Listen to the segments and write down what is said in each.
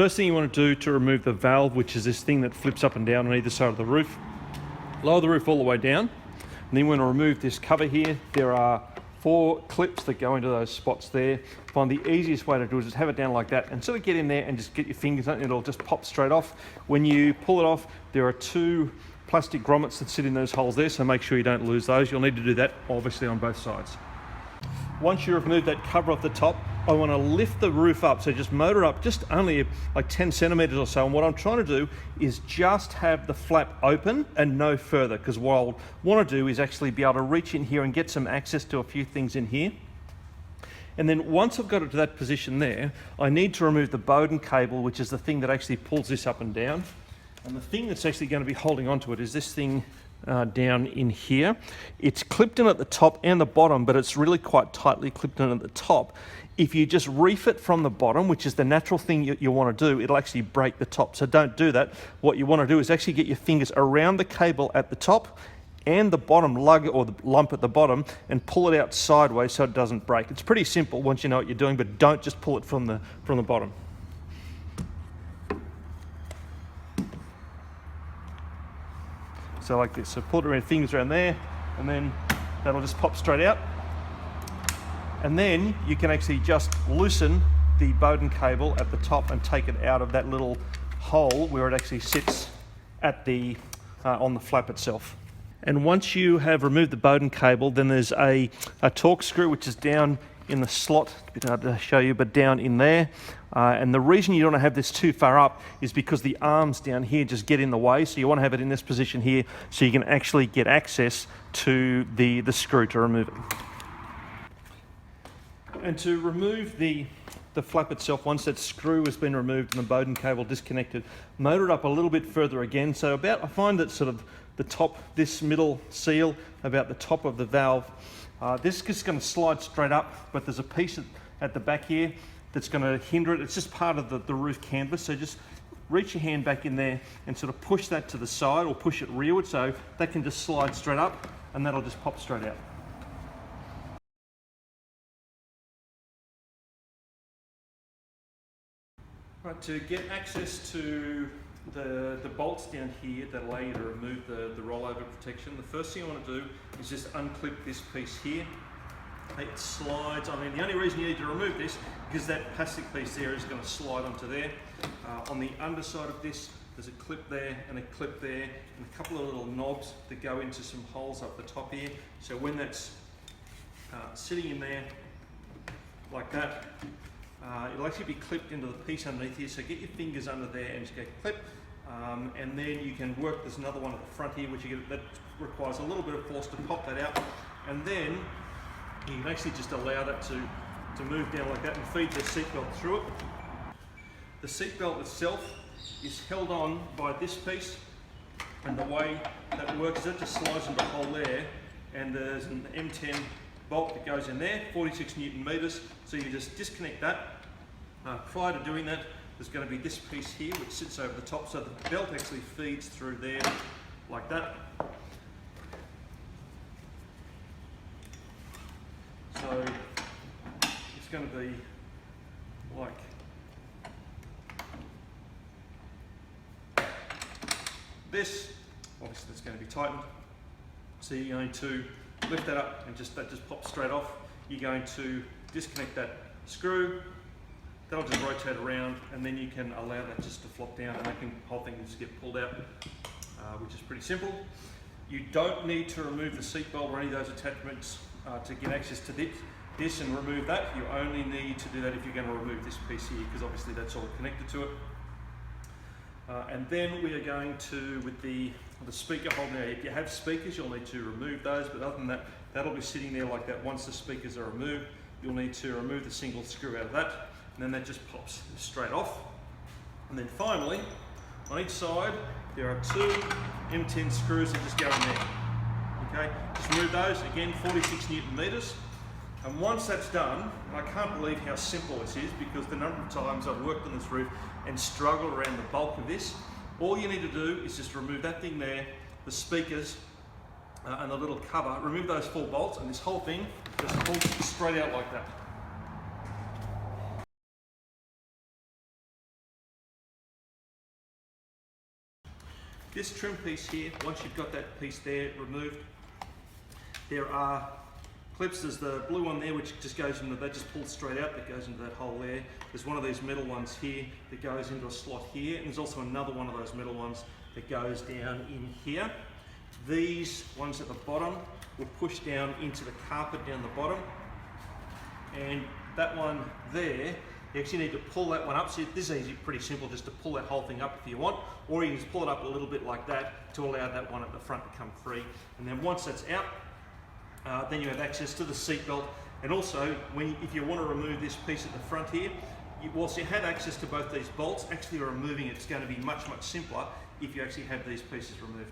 First thing you want to do to remove the valve, which is this thing that flips up and down on either side of the roof, lower the roof all the way down. And then you want to remove this cover here. There are 4 clips that go into those spots there. Find the easiest way to do it is just have it down like that and sort of get in there and just get your fingers on it. It'll just pop straight off. When you pull it off, there are 2 plastic grommets that sit in those holes there, so make sure you don't lose those. You'll need to do that obviously on both sides. Once you remove that cover off the top, I want to lift the roof up, so just motor up just only like 10 centimeters or so. And what I'm trying to do is just have the flap open and no further, because what I want to do is actually be able to reach in here and get some access to a few things in here. And then once I've got it to that position there, I need to remove the Bowden cable, which is the thing that actually pulls this up and down. And the thing that's actually going to be holding onto it is this thing down in here. It's clipped in at the top and the bottom, but it's really quite tightly clipped in at the top. If you just reef it from the bottom, which is the natural thing you want to do, it'll actually break the top. So don't do that. What you want to do is actually get your fingers around the cable at the top and the bottom lug or the lump at the bottom and pull it out sideways so it doesn't break. It's pretty simple once you know what you're doing, but don't just pull it from the bottom. So like this, so pull it around, fingers around there, and then that'll just pop straight out. And then you can actually just loosen the Bowden cable at the top and take it out of that little hole where it actually sits at the on the flap itself. And once you have removed the Bowden cable, then there's a torque screw which is down in the slot, a bit hard to show you, but down in there. And the reason you don't want to have this too far up is because the arms down here just get in the way. So you want to have it in this position here so you can actually get access to the screw to remove it. And to remove the flap itself, once that screw has been removed and the Bowden cable disconnected, motor it up a little bit further again. So I find that sort of the top, this middle seal, about the top of the valve, this is just going to slide straight up, but there's a piece at the back here that's going to hinder it. It's just part of the roof canvas, so just reach your hand back in there and sort of push that to the side or push it rearward so that can just slide straight up and that'll just pop straight out. Right, to get access to the bolts down here that allow you to remove the rollover protection, the first thing I want to do is just unclip this piece here. It slides, I mean the only reason you need to remove this is because that plastic piece there is going to slide onto there. On the underside of this there's a clip there and a clip there and a couple of little knobs that go into some holes up the top here. So when that's sitting in there like that, it'll actually be clipped into the piece underneath here, so get your fingers under there and just go clip, and then you can work, there's another one at the front here which that requires a little bit of force to pop that out, and then you can actually just allow that to move down like that and feed the seatbelt through it. The seatbelt itself is held on by this piece, and the way that works is it just slides into a hole there, and there's an M10 bolt that goes in there, 46 Newton meters, so you just disconnect that. Prior to doing that, there's going to be this piece here which sits over the top, so the belt actually feeds through there like that. So it's going to be like this. Obviously that's going to be tightened, so you're going to lift that up and that just pops straight off. You're going to disconnect that screw, that'll just rotate around, and then you can allow that just to flop down and the whole thing can just get pulled out, which is pretty simple. You don't need to remove the seatbelt or any of those attachments to get access to this and remove that. You only need to do that if you're going to remove this piece here, because obviously that's all connected to it. And then we are going to, with the speaker holder, now if you have speakers you'll need to remove those, but other than that, that'll be sitting there like that. Once the speakers are removed, you'll need to remove the single screw out of that, and then that just pops straight off. And then finally, on each side, there are 2 M10 screws that just go in there. Okay, just remove those, again 46 Newton meters. And once that's done, and I can't believe how simple this is because the number of times I've worked on this roof and struggled around the bulk of this, all you need to do is just remove that thing there, the speakers, and the little cover, remove those 4 bolts, and this whole thing just pulls straight out like that. This trim piece here, once you've got that piece there removed, there are clips. There's the blue one there which just goes into, that just pulls straight out, that goes into that hole there. There's one of these metal ones here that goes into a slot here, and there's also another one of those metal ones that goes down in here. These ones at the bottom will push down into the carpet down the bottom, and that one there, you actually need to pull that one up. So this is pretty simple, just to pull that whole thing up if you want, or you can just pull it up a little bit like that to allow that one at the front to come free. And then once that's out, then you have access to the seat belt. And also, if you want to remove this piece at the front here, whilst you have access to both these bolts, actually removing it's going to be much, much simpler if you actually have these pieces removed.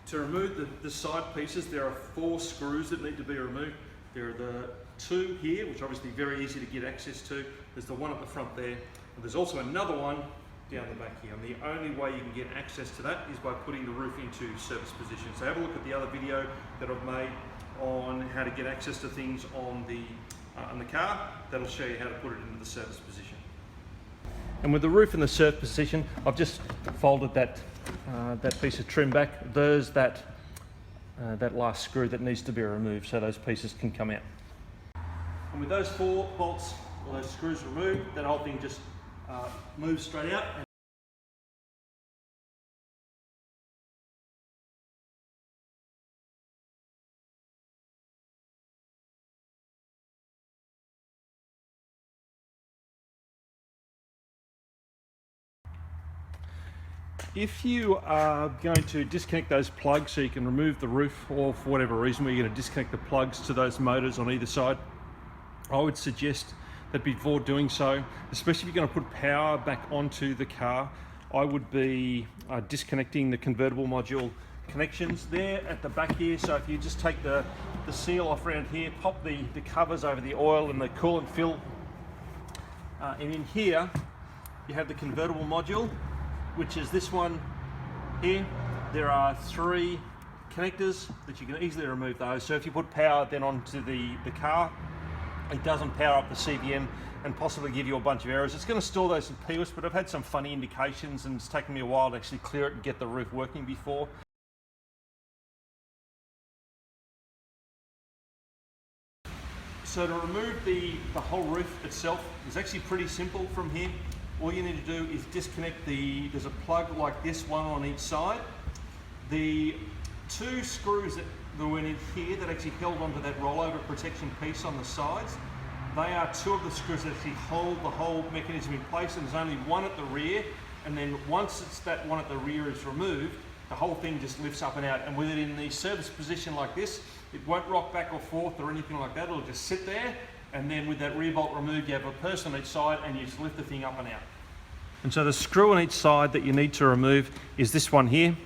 To remove the side pieces, there are 4 screws that need to be removed. There are the 2 here, which are obviously very easy to get access to. There's the one at the front there, and there's also another one down the back here. And the only way you can get access to that is by putting the roof into service position. So have a look at the other video that I've made on how to get access to things on the car. That'll show you how to put it into the service position. And with the roof in the service position, I've just folded that piece of trim back. There's that last screw that needs to be removed so those pieces can come out. And with those 4 bolts, or those screws removed, that whole thing just moves straight out. If you are going to disconnect those plugs so you can remove the roof, or for whatever reason where you're going to disconnect the plugs to those motors on either side, I would suggest that before doing so, especially if you're going to put power back onto the car, I would be disconnecting the convertible module connections there at the back here. So if you just take the seal off around here, pop the covers over the oil and the coolant fill, and in here you have the convertible module, which is this one here. There are 3 connectors that you can easily remove those. So if you put power then onto the car, it doesn't power up the CVM and possibly give you a bunch of errors. It's going to store those in POS, but I've had some funny indications and it's taken me a while to actually clear it and get the roof working before. So to remove the whole roof itself is actually pretty simple from here. All you need to do is disconnect there's a plug like this, one on each side. The 2 screws that went in here that actually held onto that rollover protection piece on the sides, they are 2 of the screws that actually hold the whole mechanism in place, and there's only one at the rear, and then once that one at the rear is removed, the whole thing just lifts up and out. And with it in the service position like this, it won't rock back or forth or anything like that. It'll just sit there, and then with that rear bolt removed, you have a person on each side and you just lift the thing up and out. And so the screw on each side that you need to remove is this one here.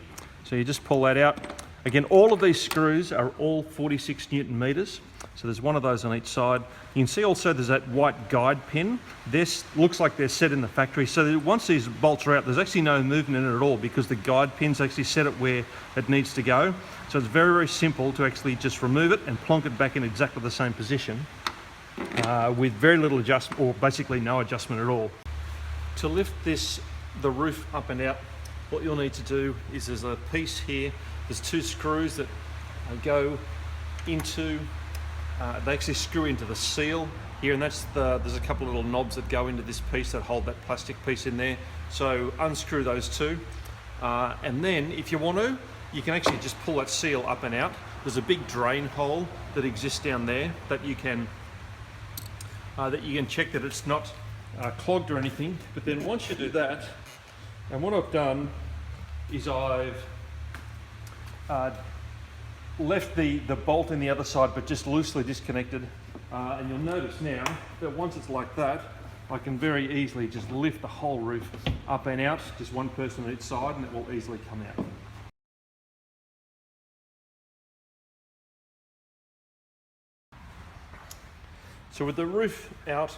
So you just pull that out. Again, all of these screws are all 46 Newton meters. So there's one of those on each side. You can see also there's that white guide pin. This looks like they're set in the factory. So once these bolts are out, there's actually no movement in it at all because the guide pin's actually set it where it needs to go. So it's very, very simple to actually just remove it and plonk it back in exactly the same position with very little adjustment, or basically no adjustment at all. To lift the roof up and out, what you'll need to do is there's a piece here. There's 2 screws that go into, they actually screw into the seal here, and there's a couple of little knobs that go into this piece that hold that plastic piece in there. So unscrew those 2, and then if you want to, you can actually just pull that seal up and out. There's a big drain hole that exists down there that you can check that it's not clogged or anything. But then once you do that, and what I've done is I've left the bolt in the other side but just loosely disconnected, and you'll notice now that once it's like that, I can very easily just lift the whole roof up and out, just one person on each side, and it will easily come out. So with the roof out,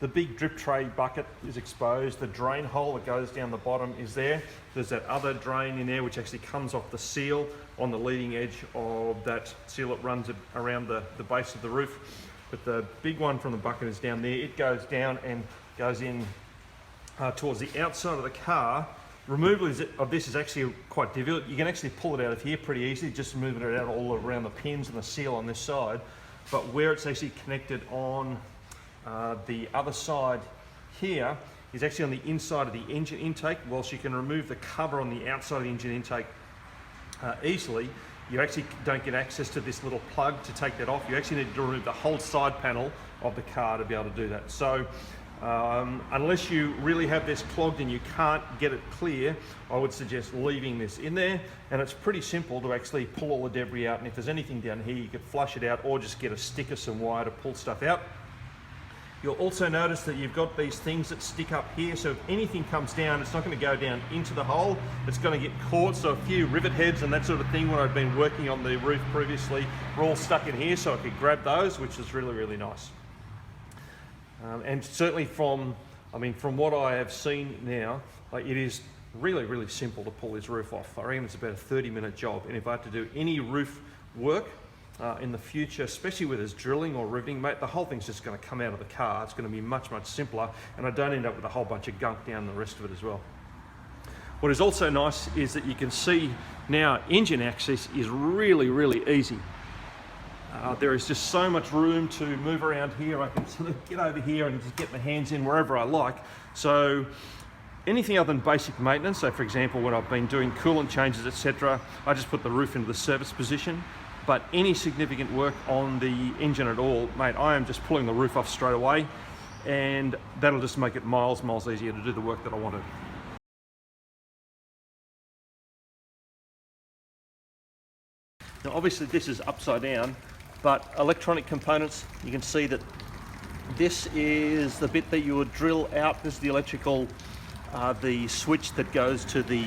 the big drip tray bucket is exposed. The drain hole that goes down the bottom is there. There's that other drain in there which actually comes off the seal on the leading edge of that seal that runs around the base of the roof. But the big one from the bucket is down there. It goes down and goes in towards the outside of the car Removal of this is actually quite difficult. You can actually pull it out of here pretty easily, just moving it out all around the pins and the seal on this side. But where it's actually connected on the other side here is actually on the inside of the engine intake. Whilst you can remove the cover on the outside of the engine intake easily, you actually don't get access to this little plug to take that off. You actually need to remove the whole side panel of the car to be able to do that. So unless you really have this clogged and you can't get it clear, I would suggest leaving this in there. And it's pretty simple to actually pull all the debris out, and if there's anything down here, you could flush it out or just get a stick or some wire to pull stuff out. You'll also notice that you've got these things that stick up here, so if anything comes down, it's not going to go down into the hole, it's going to get caught. So a few rivet heads and that sort of thing, when I've been working on the roof previously, were all stuck in here, so I could grab those, which is really, really nice. And certainly from what I have seen now, it is really, really simple to pull this roof off. I reckon it's about a 30-minute job, and if I had to do any roof work in the future, especially with this drilling or riveting, mate, the whole thing's just going to come out of the car. It's going to be much, much simpler, and I don't end up with a whole bunch of gunk down the rest of it as well. What is also nice is that you can see now engine access is really, really easy. There is just so much room to move around here. I can sort of get over here and just get my hands in wherever I like. So anything other than basic maintenance, so for example, when I've been doing coolant changes, etc., I just put the roof into the service position. But any significant work on the engine at all, mate, I am just pulling the roof off straight away, and that'll just make it miles easier to do the work that I want to. Now obviously this is upside down, but electronic components, you can see that this is the bit that you would drill out. This is the electrical, the switch that goes to the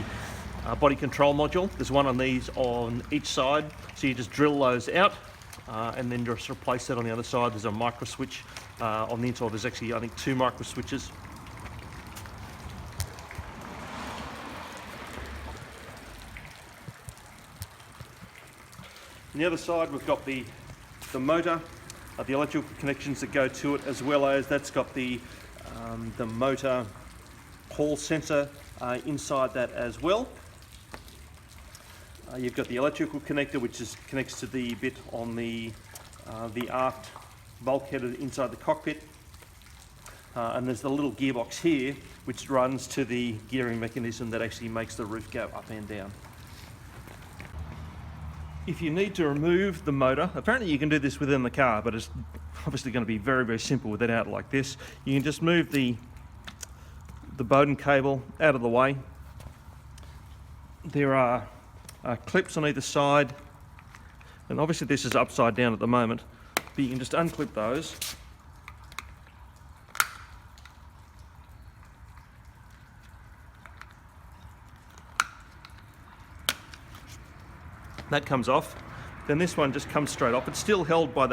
body control module. There's one on these on each side, so you just drill those out and then just replace that on the other side. There's a micro switch on the inside. There's actually, I think, 2 micro switches. On the other side, we've got the motor, the electrical connections that go to it, as well as that's got the motor hall sensor inside that as well. You've got the electrical connector, which connects to the bit on the aft bulkhead inside the cockpit. And there's the little gearbox here, which runs to the gearing mechanism that actually makes the roof go up and down. If you need to remove the motor, apparently you can do this within the car, but it's obviously going to be very, very simple with it out like this. You can just move the Bowden cable out of the way. There are clips on either side, and obviously this is upside down at the moment, but you can just unclip those. That comes off. Then this one just comes straight off. It's still held by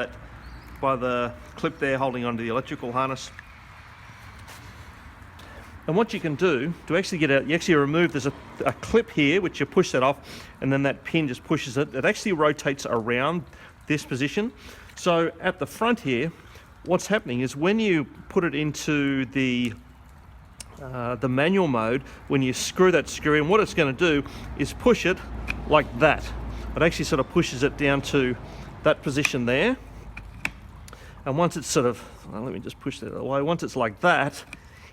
the clip there holding onto the electrical harness. And what you can do to actually get out, you actually remove, there's a clip here which you push that off, and then that pin just pushes it. It actually rotates around this position. So at the front here, what's happening is when you put it into the manual mode, when you screw that screw in, what it's going to do is push it like that. It actually sort of pushes it down to that position there. And once it's sort of, well, let me just push that away. Once it's like that,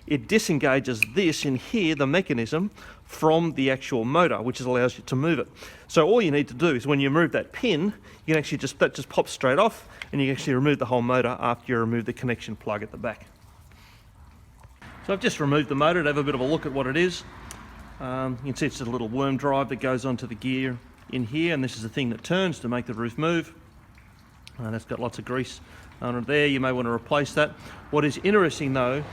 it disengages this in here, the mechanism, from the actual motor, which allows you to move it. So all you need to do is when you remove that pin, you can actually that just pops straight off, and you can actually remove the whole motor after you remove the connection plug at the back. So I've just removed the motor to have a bit of a look at what it is. You can see it's a little worm drive that goes onto the gear in here, and this is the thing that turns to make the roof move. That's got lots of grease under there. You may want to replace that. What is interesting though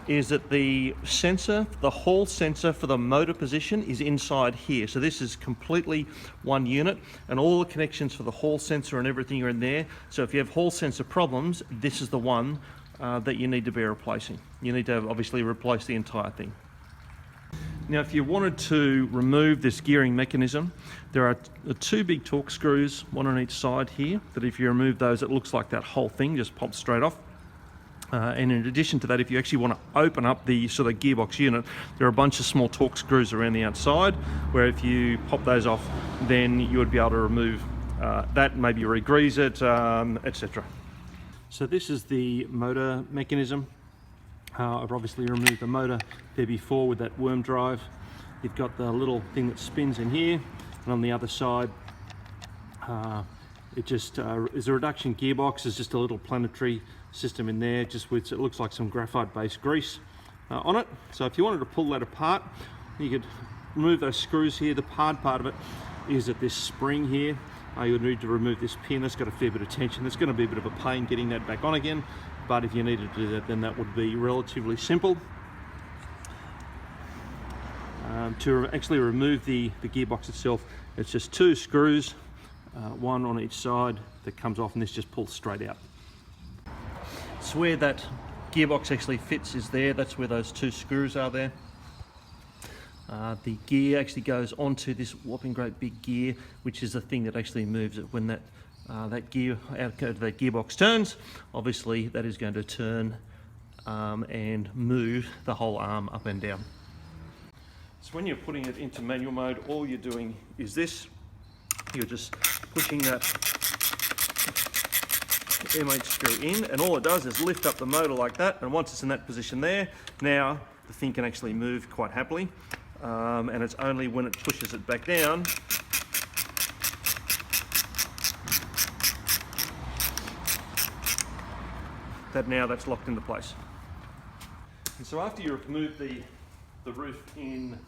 is that the sensor, the hall sensor for the motor position, is inside here. So this is completely one unit, and all the connections for the hall sensor and everything are in there. So if you have hall sensor problems, this is the one that you need to be replacing. You need to obviously replace the entire thing. Now, if you wanted to remove this gearing mechanism, there are 2 big torque screws, one on each side here, that if you remove those, it looks like that whole thing just pops straight off. And in addition to that, if you actually want to open up the sort of gearbox unit, there are a bunch of small torque screws around the outside, where if you pop those off, then you would be able to remove that, maybe re-grease it, etc. So this is the motor mechanism. I've obviously removed the motor there before with that worm drive. You've got the little thing that spins in here, and on the other side it just is a reduction gearbox. There's just a little planetary system in there, just with, it looks like some graphite based grease on it. So if you wanted to pull that apart, you could remove those screws here. The hard part of it is that this spring here, you would need to remove this pin. That's got a fair bit of tension. There's going to be a bit of a pain getting that back on again, but if you needed to do that, then that would be relatively simple. To actually remove the gearbox itself, it's just 2 screws, one on each side, that comes off, and this just pulls straight out. So where that gearbox actually fits is there. That's where those 2 screws are there. The gear actually goes onto this whopping great big gear, which is the thing that actually moves it. When that that gearbox turns, obviously that is going to turn and move the whole arm up and down. So when you're putting it into manual mode, all you're doing is this. You're just pushing that M8 screw in, and all it does is lift up the motor like that, and once it's in that position there, now the thing can actually move quite happily, and it's only when it pushes it back down that now that's locked into place. And so after you remove the roof in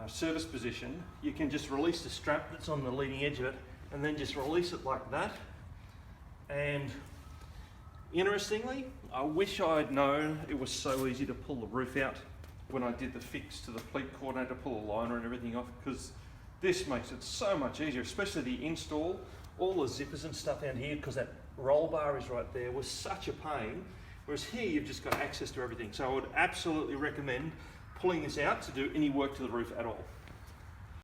service position, you can just release the strap that's on the leading edge of it, and then just release it like that. And interestingly, I wish I'd known it was so easy to pull the roof out when I did the fix to the pleat coordinator, pull the liner and everything off, because this makes it so much easier, especially the install. All the zippers and stuff down here, because that roll bar is right there, was such a pain. Whereas here you've just got access to everything. So I would absolutely recommend pulling this out to do any work to the roof at all.